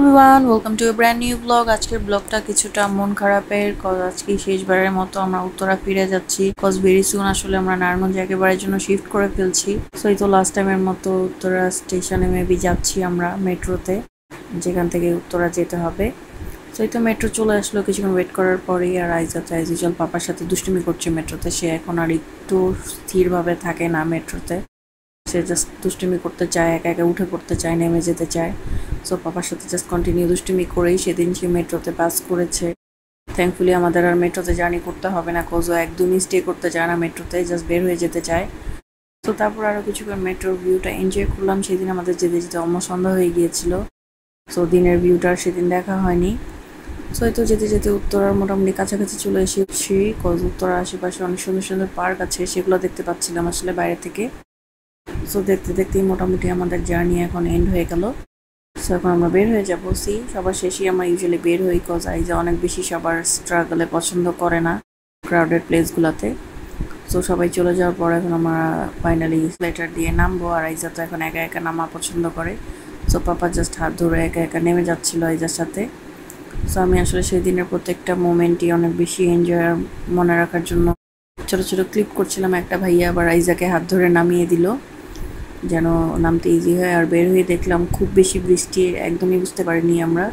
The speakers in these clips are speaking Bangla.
Everyone, welcome to A brand new blog. আজকের ব্লগটা কিছুটা মন খারাপের, কজ আজকে শেষবারের মতো আমরা উত্তরা ফিরে যাচ্ছি। কজ ভেরি সুন আসলে আমরা নারায়ণগঞ্জ একেবারের জন্য শিফট করে ফেলছি। সো এই তো লাস্ট টাইমের মতো উত্তরা স্টেশনে মেবি যাচ্ছি আমরা মেট্রোতে, যেখান থেকে উত্তরা যেতে হবে। সো এই তো মেট্রো চলে আসলো কিছুক্ষণ ওয়েট করার পরেই। আর আইজা তো অ্যাজ ইউজুয়াল পাপার সাথে দুষ্টুমি করছে মেট্রোতে। সে এখন আর একটু স্থিরভাবে থাকে না মেট্রোতে। সে জাস্ট দুষ্টুমি করতে চায়, একা একা উঠে পড়তে চায়, নেমে যেতে চায়। সো পাপার সাথে জাস্ট কন্টিনিউ দুষ্টুমি করেই সেদিন সে মেট্রোতে পাস করেছে। থ্যাঙ্কফুলি আমাদের আর মেট্রোতে জার্নি করতে হবে না, কোজও একদমই স্টে করতে চায় না মেট্রোতে, জাস্ট বের হয়ে যেতে চায়। তো তারপর আরও কিছুক্ষণ মেট্রোর ভিউটা এনজয় করলাম। সেদিন আমাদের যেতে যেতে অলমোস্ট সন্ধ্যা হয়ে গিয়েছিল। সো দিনের ভিউটা সেদিন দেখা হয়নি। সো এই তো যেতে যেতে উত্তরার মোটামুটি কাছাকাছি চলে এসেছি। কজ উত্তরার আশেপাশে অনেক সুন্দর সুন্দর পার্ক আছে, সেগুলো দেখতে পাচ্ছিলাম আসলে বাইরে থেকে। সো দেখতে দেখতেই মোটামুটি আমাদের জার্নি এখন এন্ড হয়ে গেল। সো এখন আমরা বের হয়ে যাবো। সবার শেষেই আমরা ইউজুয়ালি বের হই, কজ আইজা অনেক বেশি সবার স্ট্রাগলে পছন্দ করে না ক্রাউডেড প্লেসগুলোতে। সো সবাই চলে যাওয়ার পর এখন আমরা ফাইনালি স্লেটার দিয়ে নামবো। আর আইজা তো এখন একা একা নামা পছন্দ করে। সো পাপা জাস্ট হাত ধরে একা একা নেমে যাচ্ছিল আইজার সাথে। সো আমি আসলে সেই দিনের প্রত্যেকটা মোমেন্টই অনেক বেশি এনজয় মনে রাখার জন্য ছোটো ছোটো ক্লিপ করছিলাম। একটা ভাইয়া আবার আইজাকে হাত ধরে নামিয়ে দিল যেন নামতে ইজি হয়। আর বের হয়ে দেখলাম খুব বেশি বৃষ্টি, একদমই বুঝতে পারিনি আমরা।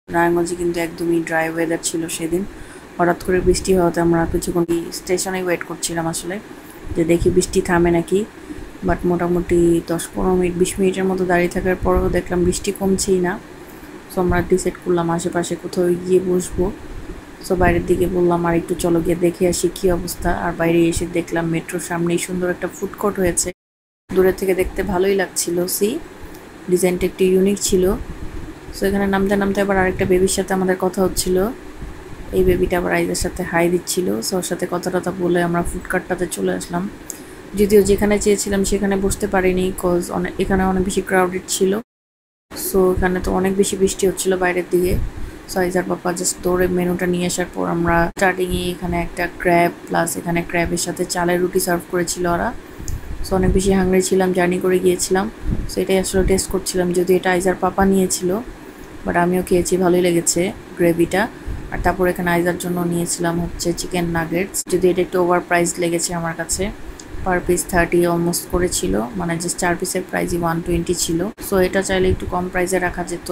নারায়ণগঞ্জে কিন্তু একদমই ড্রাই ওয়েদার ছিল সেদিন। হঠাৎ করে বৃষ্টি হওয়াতে আমরা কিছুক্ষণ স্টেশনে ওয়েট করছিলাম আসলে, যে দেখি বৃষ্টি থামে নাকি। বাট মোটামুটি 10-15 মিনিট 20 মিনিটের মতো দাঁড়িয়ে থাকার পরেও দেখলাম বৃষ্টি কমছেই না। সো আমরা ডিসাইড করলাম আশেপাশে কোথাও গিয়ে বসবো। সো বাইরের দিকে বললাম আর একটু চলো গিয়ে দেখে আসি কী অবস্থা। আর বাইরে এসে দেখলাম মেট্রোর সামনেই সুন্দর একটা ফুড কোর্ট হয়েছে। দূরের থেকে দেখতে ভালোই লাগছিল। ডিজাইনটা একটু ইউনিক ছিল। সো এখানে নামতে নামতে আবার আরেকটা বেবির সাথে আমাদের কথা হচ্ছিল। এই বেবিটা আবার আইজের সাথে হাই দিচ্ছিল। সো ওর সাথে কথা টথা বলে আমরা ফুডকার্টটাতে চলে আসলাম। যদিও যেখানে চেয়েছিলাম সেখানে বসতে পারিনি, কজ এখানে অনেক বেশি ক্রাউডেড ছিল। সো এখানে তো অনেক বেশি বৃষ্টি হচ্ছিল বাইরের দিকে। সো আইজার পাপা জাস্ট দৌড়ে মেনুটা নিয়ে আসার পর আমরা স্টার্টিংয়ে এখানে একটা ক্র্যাব প্লাস এখানে ক্র্যাবের সাথে চালের রুটি সার্ভ করেছিল ওরা। সো অনেক বেশি হাংরি ছিলাম, জার্নি করে গিয়েছিলাম। সো এটাই আসলে টেস্ট করছিলাম, যদি এটা আইজার পাপা নিয়েছিল, বাট আমিও খেয়েছি, ভালোই লেগেছে গ্রেভিটা। আর তারপর এখানে আইজার জন্য নিয়েছিলাম হচ্ছে চিকেন নাগেটস, যদি এটা একটু ওভার প্রাইস লেগেছে আমার কাছে। পার পিস 30 অলমোস্ট করেছিল, মানে জাস্ট 4 পিসের প্রাইসই 120 ছিল। সো এটা চাইলে একটু কম প্রাইসে রাখা যেত।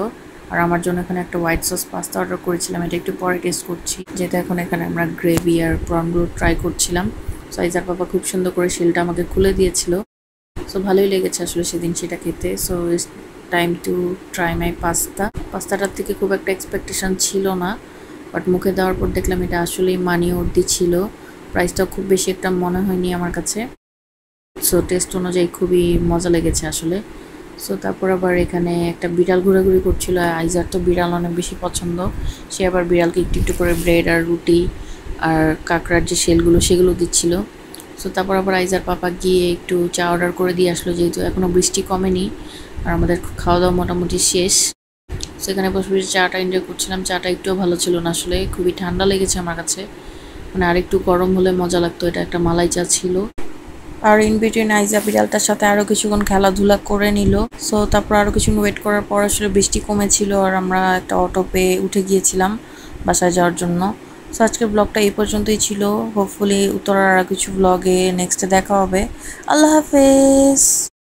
আর আমার জন্য এখানে একটা হোয়াইট সস পাস্তা অর্ডার করেছিলাম, এটা একটু পরে টেস্ট করছি, যেটা এখন এখানে আমরা গ্রেভি আর প্রনগুলো ট্রাই করছিলাম। সো আইজার পাপা খুব সুন্দর করে শিলটা আমাকে খুলে দিয়েছিল। সো ভালোই লেগেছে আসলে সেদিন সেটা খেতে। So it's time to try my পাস্তাটার থেকে খুব একটা এক্সপেকটেশন ছিল না, বাট মুখে দেওয়ার পর দেখলাম এটা আসলেই মানি অর্দি ছিল। প্রাইসটাও খুব বেশি একটা মনে হয়নি আমার কাছে। সো টেস্ট অনুযায়ী খুবই মজা লেগেছে আসলে। সো তারপর আবার এখানে একটা বিড়াল ঘোরাঘুরি করছিল। আইজার তো বিড়াল অনেক বেশি পছন্দ। সে আবার বিড়ালকে একটু একটু করে ব্রেড আর রুটি আর কাঁকড়ার যে শেলগুলো সেগুলো দিচ্ছিল। সো তারপর আবার আইজার পাপা গিয়ে একটু চা অর্ডার করে দিয়ে আসলো, যেহেতু এখনও বৃষ্টি কমেনি আর আমাদের খাওয়া দাওয়া মোটামুটি শেষ। সেখানে বসে বসে চাটা এনজয় করছিলাম। চাটা একটুও ভালো ছিল না আসলে, খুবই ঠান্ডা লেগেছে আমার কাছে, মানে আরেকটু গরম হলে মজা লাগতো। এটা একটা মালাই চা ছিল। আর ইন বিটুইন আইজা বিড়ালটার সাথে আরও কিছুক্ষণ খেলাধুলা করে নিল। সো তারপর আরও কিছুক্ষণ ওয়েট করার পর আসলে বৃষ্টি কমেছিল আর আমরা একটা অটো পেয়ে উঠে গিয়েছিলাম বাসায় যাওয়ার জন্য। সো আজকের ব্লগটা এই পর্যন্তই ছিল। হোপফুলি উত্তরার আর কিছু ব্লগে নেক্সটে দেখা হবে। আল্লাহ হাফেজ।